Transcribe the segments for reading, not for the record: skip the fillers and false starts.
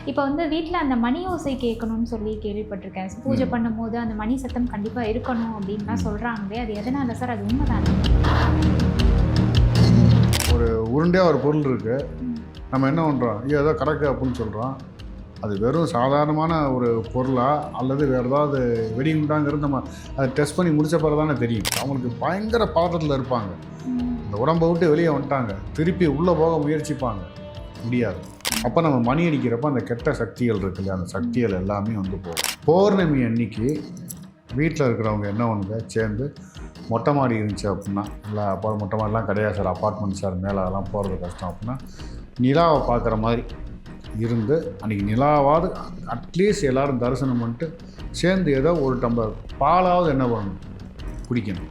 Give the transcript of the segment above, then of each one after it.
இப்போ வந்து வீட்ல அந்த மணி ஓசை கேட்கணும்னு சொல்லி கேள்விப்பட்டிருக்கேன். பூஜை பண்ணும்போது அந்த மணி சத்தம் கண்டிப்பா இருக்கணும் அப்டின்லாம் சொல்றாங்களே, அது எதனால சார்? அது உண்மைதானா? ஒரு உருண்டையா ஒரு பொருள் இருக்குது. ம். நம்ம என்ன பண்ணுறோம், ஐயோ ஏதோ கிடக்கு அப்படின்னு சொல்கிறோம். அது வெறும் சாதாரணமான ஒரு பொருளா அல்லது வேறு ஏதாவது வெடிகுண்டாங்கிறது நம்ம அதை டெஸ்ட் பண்ணி முடிச்ச பிறகு தானே தெரியும். அவங்களுக்கு பயங்கர பதட்டத்தில் இருப்பாங்க. ம். இந்த உடம்பை விட்டு வெளியே வந்துட்டாங்க, திருப்பி உள்ளே போக முயற்சிப்பாங்க, முடியாது. அப்போ நம்ம மணி அடிக்கிறப்ப அந்த கெட்ட சக்திகள் இருக்கு இல்லையா, அந்த சக்திகள் எல்லாமே வந்து போகும். பௌர்ணமி அன்னைக்கு வீட்டில் இருக்கிறவங்க என்ன ஒன்றுங்க சேர்ந்து மொட்டை மாடி இருந்துச்சு அப்படின்னா, இல்லை அப்போ மொட்டை மாடிலாம் கிடையாது சார், அப்பார்ட்மெண்ட் சார், மேலே அதெல்லாம் போகிறது கஷ்டம் அப்படின்னா, நிலாவை பார்க்குற மாதிரி இருந்து அன்றைக்கி நிலாவாவது அட்லீஸ்ட் எல்லோரும் தரிசனம் பண்ணிட்டு சேர்ந்து ஏதோ ஒரு டம்ளர் பாலாவது என்ன பண்ணணும், குடிக்கணும்.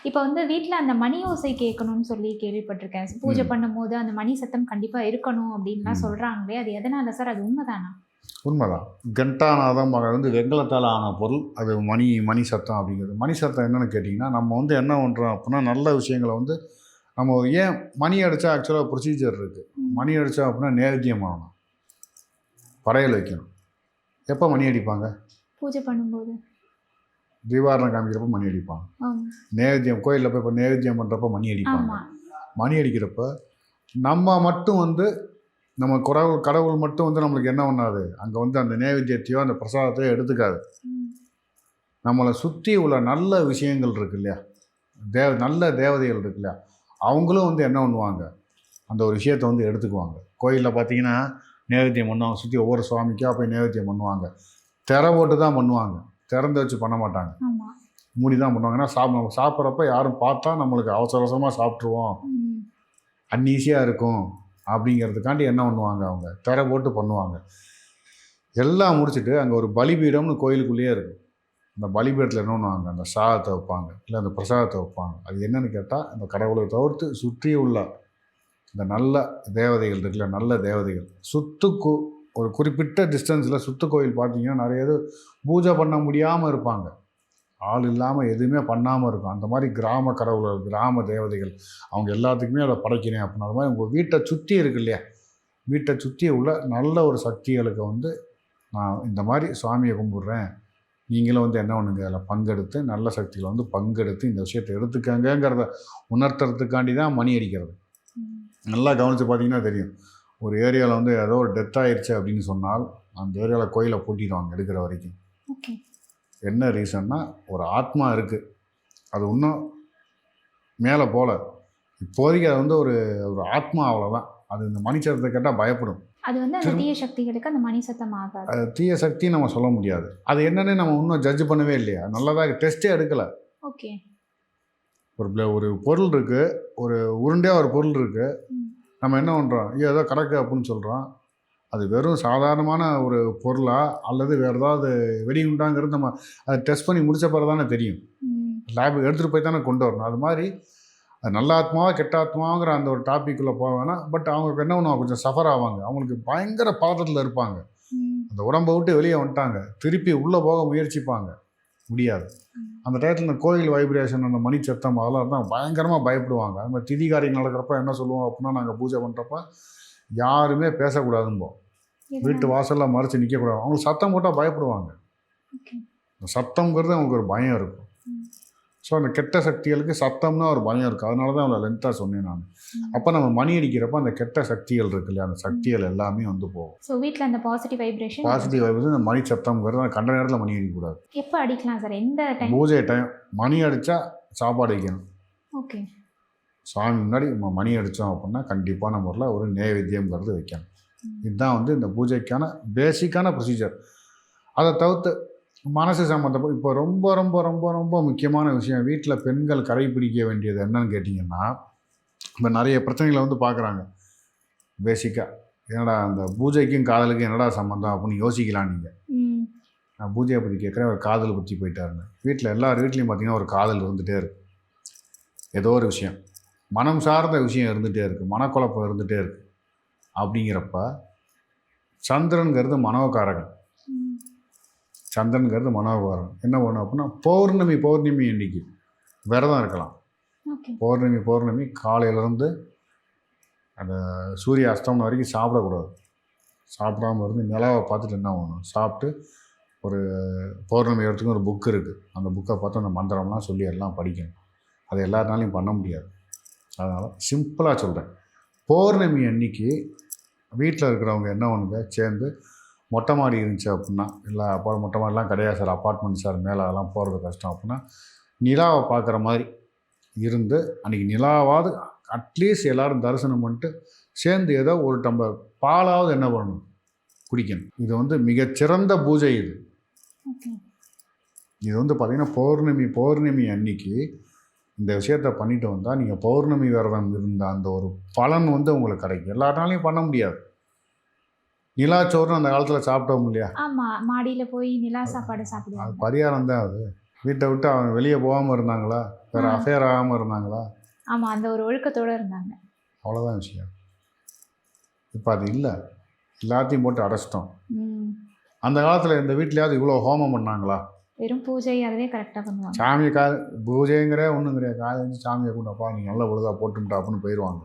இப்போ வந்து வீட்ல அந்த மணி ஓசை கேட்கணும்னு சொல்லி கேள்விப்பட்டிருக்கேன். பூஜை பண்ணும்போது அந்த மணி சத்தம் கண்டிப்பா இருக்கணும் அப்டின்லாம் சொல்றாங்களே, அது எதனால சார்? அது உண்மைதானா? உண்மைதான். கண்டானாதான் வந்து வெங்கலத்தால் ஆன பொருள். அது மணி சத்தம் அப்படிங்கிறது. மணி சத்தம் என்னென்னு கேட்டிங்கன்னா, நம்ம வந்து என்ன பண்ணுறோம் அப்படின்னா, நல்ல விஷயங்களை வந்து நம்ம ஏன் மணி அடித்தா ஆக்சுவலாக ப்ரொசீஜர் இருக்குது. மணி அடித்தா அப்படின்னா நேவேத்தியம் ஆகணும், படையல் வைக்கணும். எப்போ மணி அடிப்பாங்க? பூஜை பண்ணும்போது. தீபாரணம் காமிக்கிறப்ப மணி அடிப்பாங்க. நேவேத்தியம் கோயிலில் போய் இப்போ நேவேத்தியம் பண்ணுறப்ப மணி அடிப்பாங்க. மணி அடிக்கிறப்ப நம்ம மட்டும் வந்து நம்ம கடவுள் மட்டும் வந்து நம்மளுக்கு என்ன பண்ணாது, அங்கே வந்து அந்த நேவேத்தியத்தையோ அந்த பிரசாதத்தையோ எடுத்துக்காது. நம்மளை சுற்றி உள்ள நல்ல விஷயங்கள் இருக்கு இல்லையா, நல்ல தேவதைகள் இருக்கு இல்லையா, அவங்களும் வந்து என்ன பண்ணுவாங்க, அந்த ஒரு விஷயத்தை வந்து எடுத்துக்குவாங்க. கோயிலில் பார்த்தீங்கன்னா நேவேத்தியம் பண்ணுவாங்க, சுற்றி ஒவ்வொரு சுவாமிக்காக போய் நேவேத்தியம் பண்ணுவாங்க. திரை போட்டு தான் பண்ணுவாங்க, திறந்து வச்சு பண்ண மாட்டாங்க, மூடி தான் பண்ணுவாங்க. ஏன்னா நம்ம சாப்பிட்றப்ப யாரும் பார்த்தா நம்மளுக்கு அவசர அவசரமாக சாப்பிட்ருவோம், அன்ஈஸியாக இருக்கும் அப்படிங்கிறதுக்காண்டி என்ன பண்ணுவாங்க, அவங்க திரை போட்டு பண்ணுவாங்க. எல்லாம் முடிச்சுட்டு அங்கே ஒரு பலிபீடம்னு கோயிலுக்குள்ளேயே இருக்கும். அந்த பலிபீடத்தில் என்ன பண்ணுவாங்க, அந்த சாதத்தை வைப்பாங்க, இல்லை அந்த பிரசாதத்தை வைப்பாங்க. அது என்னென்னு கேட்டால், அந்த கடவுளை தவிர்த்து சுற்றி உள்ள இந்த நல்ல தேவதைகள் இருக்குல்ல, நல்ல தேவதைகள் ஒரு குறிப்பிட்ட டிஸ்டன்ஸில் சுத்து கோயில் பார்த்தீங்கன்னா நிறைய இது பூஜை பண்ண முடியாமல் இருப்பாங்க, ஆள் இல்லாமல் எதுவுமே பண்ணாமல் இருக்கும். அந்த மாதிரி கிராம கடவுளர், கிராம தேவதைகள், அவங்க எல்லாத்துக்குமே அதை படைக்கிறேன் அப்படின்னா, அது மாதிரி உங்கள் வீட்டை சுற்றி இருக்கு இல்லையா, வீட்டை சுற்றி உள்ள நல்ல ஒரு சக்திகளுக்கு வந்து நான் இந்த மாதிரி சுவாமியை கும்பிட்றேன், நீங்களும் வந்து என்ன பண்ணுங்க, அதில் பங்கெடுத்து நல்ல சக்திகளை வந்து பங்கெடுத்து இந்த விஷயத்தை எடுத்துக்கங்கிறத உணர்த்துறதுக்காண்டி தான் மணி அடிக்கிறது. நல்லா கவனித்து பார்த்தீங்கன்னா தெரியும், ஒரு ஏரியாவில் வந்து ஏதோ ஒரு டெத் ஆயிடுச்சு அப்படின்னு சொன்னால் அந்த ஏரியாவில் கோயிலை பூட்டிடுவாங்க எடுக்கிற வரைக்கும். என்ன ரீசன்னா, ஒரு ஆத்மா இருக்குது, அது இன்னும் மேலே போகல, இப்போதைக்கு அது வந்து ஒரு ஆத்மா, அவ்வளோதான். அது இந்த மணி சத்தத்தை கேட்டால் பயப்படும். அது வந்து அந்த தீய சக்திகளுக்கு அந்த மணி சத்தம் ஆகாது. அது தீய சக்தி நம்ம சொல்ல முடியாது. அது என்னன்னு நம்ம இன்னும் ஜட்ஜ் பண்ணவே இல்லையா, நல்லதாக டெஸ்ட்டே எடுக்கலை. ஓகே. ஒரு பொருள் இருக்குது, ஒரு உருண்டையாக ஒரு பொருள் இருக்குது. நம்ம என்ன பண்ணுறோம், ஐயோ ஏதோ கிடக்கு அப்படின்னு சொல்கிறோம். அது வெறும் சாதாரணமான ஒரு பொருளா அல்லது வேறு ஏதாவது வெடிகுண்டாங்கிறது நம்ம அதை டெஸ்ட் பண்ணி முடிச்ச பிறகு தானே தெரியும். லேபுக்கு எடுத்துகிட்டு போய் தானே கொண்டு வரணும். அது மாதிரி அது நல்ல ஆத்மாவா கெட்ட ஆத்மாங்கிற அந்த ஒரு டாப்பிக்குள்ளே போவேன்னா, பட் அவங்களுக்கு என்ன பண்ணுவாங்க, கொஞ்சம் சஃபர் ஆவாங்க, அவங்களுக்கு பயங்கர பதட்டத்தில் இருப்பாங்க. அந்த உடம்பை விட்டு வெளியே வந்துட்டாங்க, திருப்பி உள்ளே போக முயற்சிப்பாங்க, முடியாது. அந்த டயத்தில் இந்த கோயில் வைப்ரேஷன், அந்த மணி சத்தம், அதெல்லாம் தான் பயங்கரமாக பயப்படுவாங்க. அது மாதிரி திதி காரியம் நடக்கிறப்ப என்ன சொல்லுவோம் அப்படின்னா, நாங்கள் பூஜை பண்ணுறப்ப யாருமே பேசக்கூடாதும்போம், வீட்டு வாசலில் மறைச்சி நிற்கக்கூடாது. அவங்களுக்கு சத்தம் போட்டால் பயப்படுவாங்க. சத்தம்ங்கிறது அவங்களுக்கு ஒரு பயம் இருக்கும். ஸோ அந்த கெட்ட சக்திகளுக்கு சத்தம்னா ஒரு பயம் இருக்குது. அதனால தான் அவ்வளோ லென்த்தாக சொன்னேன் நான். அப்போ நம்ம மணி அடிக்கிறப்ப அந்த கெட்ட சக்திகள் இருக்கு இல்லையா, அந்த சக்திகள் எல்லாமே வந்து போகும். ஸோ வீட்டில் அந்த பாசிட்டிவ் வைப்ரேஷன் அந்த மணி சத்தம்ங்கிறது கண்ட நேரத்தில் மணி அடிக்கக்கூடாது. எப்போ அடிக்கலாம் சார்? எந்த டைம்? பூஜை டைம். மணி அடித்தா சாப்பாடு வைக்கணும். ஓகே. சாமி முன்னாடி மணி அடித்தோம் அப்படின்னா கண்டிப்பான முறையில் ஒரு நேவேத்தியம்ங்கிறது வைக்கணும். இதுதான் வந்து இந்த பூஜைக்கான பேசிக்கான ப்ரொசீஜர். அதை தவிர்த்து மனசு சம்மந்தப்பட்ட இப்போ ரொம்ப ரொம்ப ரொம்ப ரொம்ப முக்கியமான விஷயம், வீட்டில் பெண்கள் கடைபிடிக்க வேண்டியது என்னன்னு கேட்டிங்கன்னா, இப்போ நிறைய பிரச்சனைகளை வந்து பார்க்குறாங்க. பேசிக்காக என்னடா அந்த பூஜைக்கும் காதலுக்கும் என்னடா சம்மந்தம் அப்படின்னு யோசிக்கலாம் நீங்கள். நான் பூஜையை பற்றி கேட்குறேன், ஒரு காதல் பற்றி போயிட்டாருங்க. வீட்டில் எல்லார் வீட்லேயும் பார்த்திங்கன்னா ஒரு காதல் இருந்துகிட்டே இருக்குது. ஏதோ ஒரு விஷயம், மனம் சார்ந்த விஷயம் இருந்துகிட்டே இருக்குது, மனக்குழப்பம் இருந்துகிட்டே இருக்குது. அப்படிங்கிறப்ப சந்திரனுங்கிறது மனோகாரகன். சந்திரனுங்கிறது மனோகாரகன். என்ன பண்ணும் அப்படின்னா, பௌர்ணமி அன்னைக்கு விரதம் இருக்கலாம். ஓகே. பௌர்ணமி காலையிலேருந்து அந்த சூரிய அஸ்தமனம் வரைக்கும் சாப்பிடக்கூடாது. சாப்பிடாம இருந்து நிலாவை பார்த்துட்டு என்ன பண்ணணும், சாப்பிட்டு ஒரு பௌர்ணமி இடத்துக்கு ஒரு புக் இருக்குது, அந்த புக்கை பார்த்து அந்த மந்திரம்லாம் சொல்லி எல்லாம் படிக்கணும். அது எல்லாருனாலையும் பண்ண முடியாது. அதனால் சிம்பிளாக சொல்கிறேன், பௌர்ணமி அன்னைக்கு வீட்டில் இருக்கிறவங்க என்ன பண்ணுங்க, சேர்ந்து மொட்டை மாடி இருந்துச்சு அப்படின்னா, இல்லை மொட்டை மாடிலாம் கிடையாது சார், அப்பார்ட்மெண்ட் சார், மேலே அதெல்லாம் போகிறது கஷ்டம் அப்படின்னா, நிலாவை பார்க்குற மாதிரி இருந்து அன்றைக்கி நிலாவாவது அட்லீஸ்ட் எல்லோரும் தரிசனம் பண்ணிட்டு சேர்ந்து ஏதோ ஒரு டம்ளர் பாலாவது என்ன பண்ணணும், குடிக்கணும். இது வந்து மிகச்சிறந்த பூஜை. இது வந்து பார்த்திங்கன்னா பௌர்ணமி அன்னைக்கு இந்த விஷயத்த பண்ணிட்டு வந்தால் நீங்கள் பௌர்ணமி விரதம் இருந்த அந்த ஒரு பலன் வந்து உங்களுக்கு கிடைக்கும். எல்லாருனாலையும் பண்ண முடியாது. நிலாச்சோறுன்னு அந்த காலத்தில் சாப்பிட்டோம் இல்லையா? ஆமாம், மாடியில் போய் நிலா சாப்பாடு சாப்பிடுவாங்க. அது பரிகாரம் தான். அது வீட்டை விட்டு அவங்க வெளியே போகாமல் இருந்தாங்களா, வேறு அஃபேர் ஆகாமல் இருந்தாங்களா? ஆமாம், அந்த ஒரு ஒழுக்கத்தோடு இருந்தாங்க. அவ்வளோதான் விஷயம். இப்போ அது இல்லை, எல்லாத்தையும் போட்டு அடைச்சிட்டோம். அந்த காலத்தில் இந்த வீட்லையாவது இவ்வளோ ஹோமம் பண்ணாங்களா? வெறும் பூஜை அதுவே கரெக்டாக பண்ணுவாங்க. சாமியை பூஜைங்கிற ஒன்றும் கிடையாது. காலையில் சாமியை கொண்டப்பா நீ நல்ல பொழுதா போட்டுட்டா அப்படின்னு போயிடுவாங்க.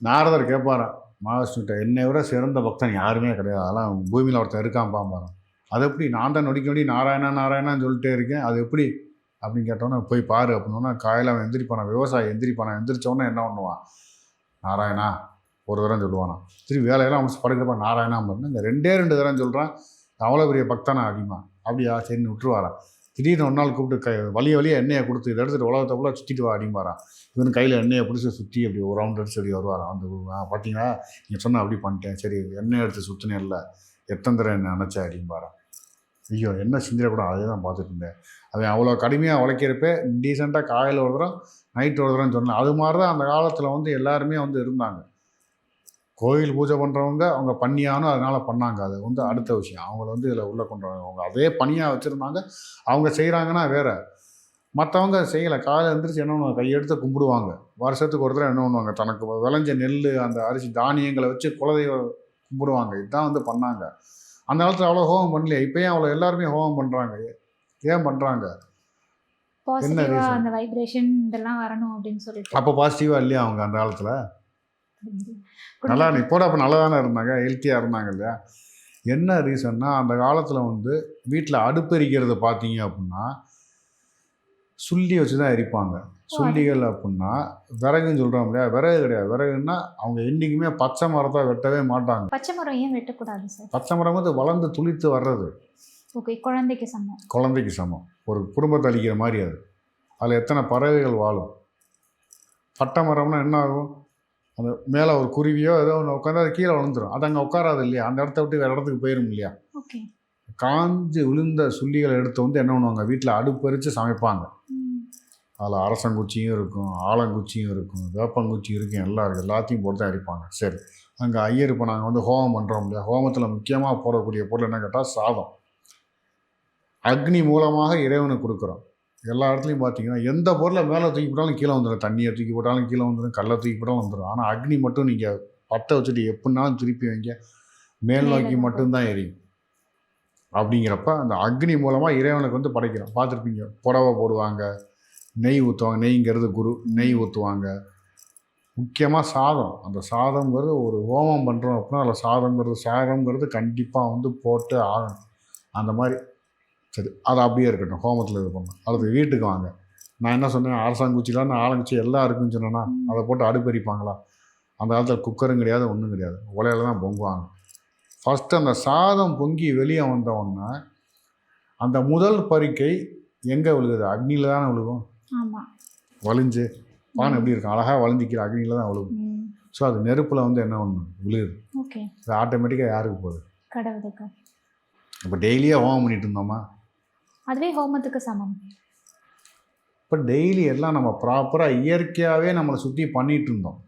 நாரதர் கேட்பாரா மகாவிஷ்ணுகிட்ட, என்னை விட சிறந்த பக்தன் யாருமே கிடையாது, அதெல்லாம் பூமியில் ஒருத்தன் இருக்கான் பாம்பாரான். அது எப்படி, நான் தான் நொடிக்க நாராயணான்னு சொல்லிட்டே இருக்கேன், அது எப்படி அப்படின்னு கேட்டோன்னே போய் பாரு அப்படின்னா, காலையில் அவன் எந்திரிப்பானா, விவசாயி எந்திரிச்சோன்னே என்ன பண்ணுவான், நாராயணா ஒரு தரம் சொல்லுவானா, திரும்பி வேலையெல்லாம் முடிச்சு படுக்கிறப்ப நாராயணா பண்ணு, இந்த 2 தரம் சொல்கிறான், அவ்வளோ பெரிய பக்தானா அதிகமா, அப்படியா சரின்னு விட்டுருவாரான். திடீர்னு ஒரு நாள் கூப்பிட்டு வழியை எண்ணெயை கொடுத்து இதை எடுத்துகிட்டு உலகத்தை ஃபுல்லாக சுற்றிட்டு வா அப்படிம்பாரான். இவன் கையில் எண்ணெயை பிடிச்சி சுற்றி அப்படி ஒரு ரவுண்ட் அடிச்சு அப்படி வருவாரான். அந்த பார்த்தீங்கன்னா நீங்கள் சொன்னால் அப்படி பண்ணிட்டேன், சரி எண்ணெய் எடுத்து சுற்றினே இல்லை, எத்தனை தடவை என்ன நினச்சேன் அப்படிம்பாரான். ஐயோ என்ன செஞ்சிடக்கூடாது, அதே தான் பார்த்துட்டு இருந்தேன். அவன் அவ்வளோ கடுமையாக உழைக்கிறப்ப டீசெண்டாக காலையில் ஒரு தரம் நைட்டு ஒரு தரம் சொன்னேன். அது மாதிரி தான் அந்த காலத்தில் வந்து எல்லாருமே வந்து இருந்தாங்க. கோயில் பூஜை பண்ணுறவங்க அவங்க பண்ணியானோ அதனால் பண்ணாங்க, அது வந்து அடுத்த விஷயம். அவங்கள வந்து இதில் உள்ளே கொண்டு வராங்க. அவங்க அதே பணியாக வச்சுருந்தாங்க. அவங்க செய்கிறாங்கன்னா வேறு, மற்றவங்க செய்யலை. காலையில் எழுந்திரிச்சு என்ன பண்ணுவாங்க, கையெடுத்து கும்பிடுவாங்க. வருஷத்துக்கு ஒரு தடவை என்ன பண்ணுவாங்க, தனக்கு விளைஞ்ச நெல் அந்த அரிசி தானியங்களை வச்சு குலதெய்வம் கும்பிடுவாங்க. இதுதான் வந்து பண்ணாங்க. அந்த காலத்தில் அவ்வளோ ஹோமம் பண்ணலையே, இப்போயும் அவ்வளோ எல்லாருமே ஹோமம் பண்ணுறாங்க. ஏன் பண்ணுறாங்க, என்ன ரீசன்? அந்த வைப்ரேஷன் இதெல்லாம் வரணும் அப்படின்னு சொல்லிட்டு. அப்போ பாசிட்டிவாக இல்லையா அவங்க அந்த காலத்தில்? நல்லா இப்போட அப்போ நல்லா தானே இருந்தாங்க, ஹெல்த்தியாக இருந்தாங்க இல்லையா? என்ன ரீசன்னா, அந்த காலத்தில் வந்து வீட்டில் அடுப்பெரிக்கிறது பார்த்தீங்க அப்படின்னா சுள்ளி வச்சு தான் எரிப்பாங்க. சுள்ளிகள் அப்படின்னா விறகுன்னு சொல்கிறோம் இல்லையா, விறகு கிடையாது. விறகுன்னா அவங்க என்றைக்குமே பச்சை மரத்தை வெட்டவே மாட்டாங்க. பச்சை மரம் ஏன் வெட்டக்கூடாது சார்? பச்சை மரம் வந்து வளர்ந்து துளித்து வர்றது. ஓகே, குழந்தைக்கு சமம். ஒரு குடும்பத்தை அழிக்கிற மாதிரி அது. அதில் எத்தனை பறவைகள் வாழும். பட்டை மரம்னா என்ன ஆகும், அந்த மேலே ஒரு குருவியோ ஏதோ ஒன்று உட்காந்து அது கீழே விழுந்துடும். அது அங்கே உட்காராது இல்லையா, அந்த இடத்த விட்டு வேறு இடத்துக்கு போயிடும் இல்லையா. காஞ்சி விழுந்த சுள்ளிகளை எடுத்து வந்து என்ன பண்ணுவாங்க, வீட்டில் அடுப்பெரித்து சமைப்பாங்க. அதில் அரசங்குச்சியும் இருக்கும், ஆலங்குச்சியும் இருக்கும், வேப்பங்குச்சி இருக்கும், எல்லாம் இருக்குது. எல்லாத்தையும் போட்டு தான் எரிப்பாங்க. சரி, அங்கே ஐயர் இப்போ நாங்கள் வந்து ஹோமம் பண்ணுறோம் இல்லையா, ஹோமத்தில் முக்கியமாக போடக்கூடிய பொருள் என்ன கேட்டால் சாதம். அக்னி மூலமாக இறைவனுக்கு கொடுக்குறோம். எல்லா இடத்துலையும் பார்த்தீங்கன்னா எந்த பொருளை மேலே தூக்கி போட்டாலும் கீழே வந்துடும், தண்ணியை தூக்கி போட்டாலும் கீழே வந்துடும், கல்லை தூக்கி போட்டாலும் வந்துடும். ஆனால் அக்னி மட்டும் நீங்கள் பற்ற வச்சுட்டு எப்படினாலும் திருப்பி வைங்க, மேல் நோக்கி மட்டும்தான் எரியும். அப்படிங்கிறப்ப அந்த அக்னி மூலமாக இறைவனுக்கு வந்து படைக்கிறோம். பார்த்துருப்பீங்க, புடவை போடுவாங்க, நெய் ஊற்றுவாங்க. நெய்ங்கிறது குரு, நெய் ஊற்றுவாங்க. முக்கியமாக சாதம். அந்த சாதம்ங்கிறது ஒரு ஹோமம் பண்ணுறோம் அப்படின்னா அதில் சாதம்ங்கிறது கண்டிப்பாக வந்து போட்டு ஆகணும். அந்த மாதிரி சரி, அது அப்படியே இருக்கட்டும், ஹோமத்தில் இது பண்ணணும். அடுத்து வீட்டுக்கு வாங்க. நான் என்ன சொன்னேன், அரசாங்குச்சிலான்னு ஆலங்குச்சி எல்லாம் இருக்குன்னு சொன்னேன்னா அதை போட்டு அடுப்பெரிப்பாங்களா? அந்த காலத்தில் குக்கரும் கிடையாது, ஒன்றும் கிடையாது, உலையில தான் பொங்குவாங்க. ஃபஸ்ட்டு அந்த சாதம் பொங்கி வெளியே வந்தவுடனே அந்த முதல் பறிக்கை எங்கே விழுகுது, அக்னியில் தானே விழுகும். வலிஞ்சு பானை எப்படி இருக்கும், அழகாக வலிஞ்சிக்கிற அக்னியில் தான் விழுகும். ஸோ அது நெருப்பில் வந்து என்ன ஒன்று விழுகுது. இது ஆட்டோமேட்டிக்காக யாருக்கு போகுது, கடவுளுக்கு. இப்போ டெய்லியே ஹோமம் பண்ணிட்டு இருந்தோமா, அதுவே ஹோமத்துக்கு சமம். இப்போ டெய்லி எல்லாம் நம்ம ப்ராப்பராக இயற்கையாகவே நம்மளை சுற்றி பண்ணிகிட்டு இருந்தோம்.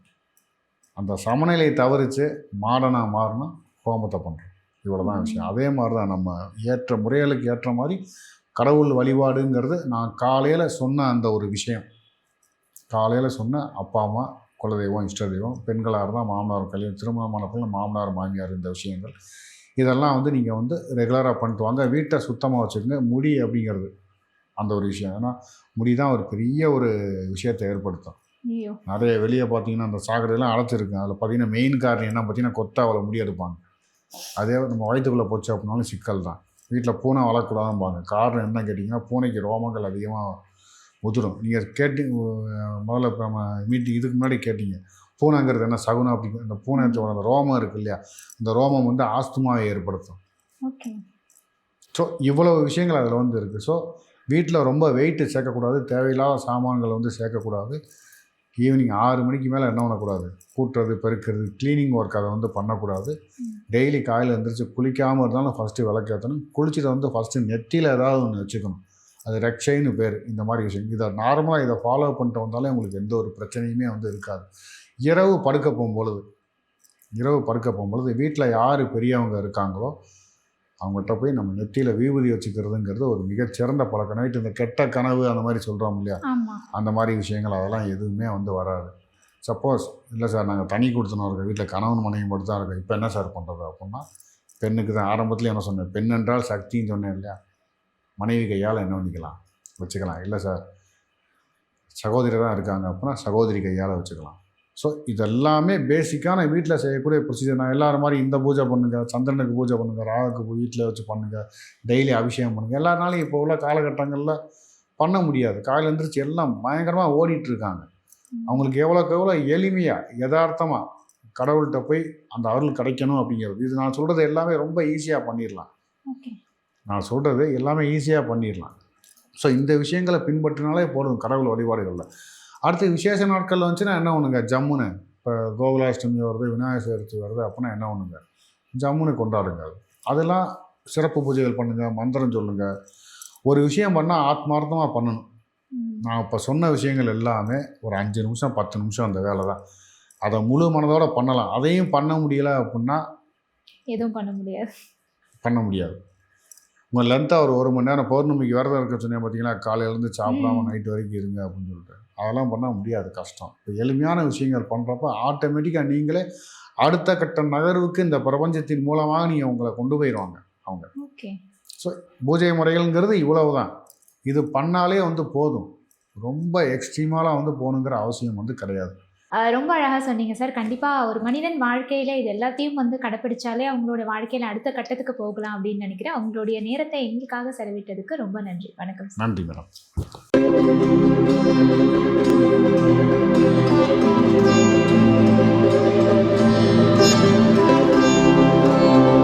அந்த சமநிலையை தவறிச்சு மாடனாக மாறினா ஹோமத்தை பண்ணுறோம். இவ்வளோ தான் விஷயம். அதே மாதிரி தான் நம்ம ஏற்ற முறைகளுக்கு ஏற்ற மாதிரி கடவுள் வழிபாடுங்கிறது நான் காலையில் சொன்ன அந்த ஒரு விஷயம். காலையில் சொன்ன அப்பா அம்மா, குலதெய்வம், இஷ்ட தெய்வம், பெண்களாக இருந்தால் மாமனார், கல்யாணம் திருமணமான பிள்ளை மாமனார் மாமியார், இந்த விஷயங்கள் இதெல்லாம் வந்து நீங்கள் வந்து ரெகுலராக பண்ணிட்டு வாங்க. வீட்டை சுத்தமாக வச்சுக்கோங்க. முடி அப்படிங்கிறது அந்த ஒரு விஷயம். ஏன்னா முடி தான் ஒரு பெரிய ஒரு விஷயத்தை ஏற்படுத்தும். ஐயோ நிறைய வெளியே பார்த்தீங்கன்னா அந்த சாக்கடையெல்லாம் அடைச்சிருக்கு. அதில் பார்த்தீங்கன்னா மெயின் காரணம் என்ன பார்த்தீங்கன்னா கொத்தாவலை முடி எடுப்பாங்க. அதே நம்ம வயிற்றுக்குள்ளே போச்சு அப்படின்னாலும் சிக்கல் தான். வீட்டில் பூனை வளர்க்கக்கூடாதும்பாங்க. காரணம் என்ன கேட்டிங்கன்னா பூனைக்கு ரோமங்கள் அதிகமாக உதிரும். நீங்கள் முதல்ல இப்போ நம்ம மீட்டிங் இதுக்கு முன்னாடி கேட்டீங்க பூனைங்கிறது என்ன சகுனம் அப்படிங்கிற அந்த பூனையோட அந்த ரோமம் இருக்குது இல்லையா, அந்த ரோமம் வந்து ஆஸ்துமாவை ஏற்படுத்தும். ஓகே ஸோ இவ்வளவு விஷயங்கள் அதில் வந்து இருக்குது. ஸோ வீட்டில் ரொம்ப வெயிட்டு சேர்க்கக்கூடாது, தேவையில்லாத சாமான்களை வந்து சேர்க்கக்கூடாது. ஈவினிங் 6 மணிக்கு மேலே என்ன பண்ணக்கூடாது, கூட்டுறது பெருக்கிறது க்ளீனிங் ஒர்க் அதை வந்து பண்ணக்கூடாது. டெய்லி காலையில் எழுந்திரிச்சு குளிக்காமல் இருந்தாலும் ஃபஸ்ட்டு விளக்கேற்றணும். குளிச்சுட்டு வந்து ஃபஸ்ட்டு நெத்தியில் ஏதாவது ஒன்று வச்சுக்கணும். அது ரெக்ஷைன்னு பேர். இந்த மாதிரி விஷயம் இதை நார்மலாக இதை ஃபாலோ பண்ணிட்டு வந்தாலே உங்களுக்கு எந்த ஒரு பிரச்சனையுமே வந்து இருக்காது. இரவு படுக்க போகும்பொழுது வீட்டில் யார் பெரியவங்க இருக்காங்களோ அவங்ககிட்ட போய் நம்ம நெத்தியில் விபூதி வச்சுக்கிறதுங்கிறது ஒரு மிகச்சிறந்த பழக்கம். நைட்டு இந்த கெட்ட கனவு அந்த மாதிரி சொல்கிறோம் இல்லையா, அந்த மாதிரி விஷயங்கள் அதெல்லாம் எதுவுமே வந்து வராது. சப்போஸ் இல்லை சார் நாங்கள் தனி கொடுத்துனோம் இருக்கோம், வீட்டில் கணவன் மனைவி மட்டும் தான் இருக்கோம், இப்போ என்ன சார் பண்ணுறது அப்படின்னா, பெண்ணுக்கு தான் ஆரம்பத்துலேயே என்ன சொன்னேன், பெண் என்றால் சக்தின்னு சொன்னேன் இல்லையா, மனைவி கையால் என்ன பண்ணிக்கலாம் வச்சுக்கலாம். இல்லை சார் சகோதரி தான் இருக்காங்க அப்படின்னா சகோதரி கையால் வச்சுக்கலாம். ஸோ இதெல்லாமே பேசிக்கான வீட்டில் செய்யக்கூடிய ப்ரொசீஜர். நான் எல்லோரும் மாதிரி இந்த பூஜை பண்ணுங்கள், சந்திரனுக்கு பூஜை பண்ணுங்கள், ராகுக்கு வீட்டில் வச்சு பண்ணுங்கள், டெய்லி அபிஷேகம் பண்ணுங்கள், எல்லா நாளும் இப்போ உள்ள காலகட்டங்களில் பண்ண முடியாது. காலையில் எழுந்திரிச்சு எல்லாம் பயங்கரமாக ஓடிட்டுருக்காங்க. அவங்களுக்கு எவ்வளோக்கு எளிமையாக யதார்த்தமாக கடவுள்கிட்ட போய் அந்த அருள் கிடைக்கணும் அப்படிங்கிறது. இது நான் சொல்கிறது எல்லாமே ரொம்ப ஈஸியாக பண்ணிடலாம். ஸோ இந்த விஷயங்களை பின்பற்றினாலே போதும் கடவுள் வழிபாடுகளில். அடுத்து விசேஷ நாட்களில் வந்துச்சுன்னா என்ன ஒன்றுங்க, ஜம்முன்னு இப்போ கோகுலாஷ்டமி வருது, விநாயகர் சதுர்த்தி வருது அப்படின்னா என்ன ஒன்றுங்க, ஜம்முன்னு கொண்டாடுங்க. அதெல்லாம் சிறப்பு பூஜைகள் பண்ணுங்கள், மந்திரம் சொல்லுங்கள். ஒரு விஷயம் பண்ணால் ஆத்மார்த்தமாக பண்ணணும். நான் இப்போ சொன்ன விஷயங்கள் எல்லாமே ஒரு 5 நிமிஷம் 10 நிமிஷம் அந்த வேலை தான். அதை முழு மனதோடு பண்ணலாம். அதையும் பண்ண முடியலை அப்படின்னா எதுவும் பண்ண முடியாது. உங்கள் லென்த்தாக ஒரு மணி நேரம் பௌர்ணமிக்கு விரதம் இருக்க சொன்னேன் பார்த்தீங்களா, காலையிலேருந்து சாப்பிடாம நைட்டு வரைக்கும் இருங்க அப்படின்னு சொல்லிட்டு, அதெல்லாம் பண்ண முடியாது, கஷ்டம். இப்போ எளிமையான விஷயங்கள் பண்ணுறப்ப ஆட்டோமேட்டிக்காக நீங்களே அடுத்த கட்ட நகர்வுக்கு இந்த பிரபஞ்சத்தின் மூலமாக நீங்கள் உங்களை கொண்டு போயிடுவாங்க அவங்க. ஸோ பூஜை முறைகள்ங்கிறது இவ்வளவு தான். இது பண்ணாலே வந்து போதும். ரொம்ப எக்ஸ்ட்ரீமாலாம் வந்து போகணுங்கிற அவசியம் வந்து கிடையாது. ரொம்ப அழகாக சொன்னீங்க சார். கண்டிப்பாக ஒரு மனிதன் வாழ்க்கையில் இது எல்லாத்தையும் வந்து கடைப்பிடிச்சாலே அவங்களோட வாழ்க்கையில் அடுத்த கட்டத்துக்கு போகலாம் அப்படின்னு நினைக்கிறேன். அவங்களுடைய நேரத்தை எங்களுக்காக செலவிட்டதுக்கு ரொம்ப நன்றி. வணக்கம் சார். நன்றி மேடம்.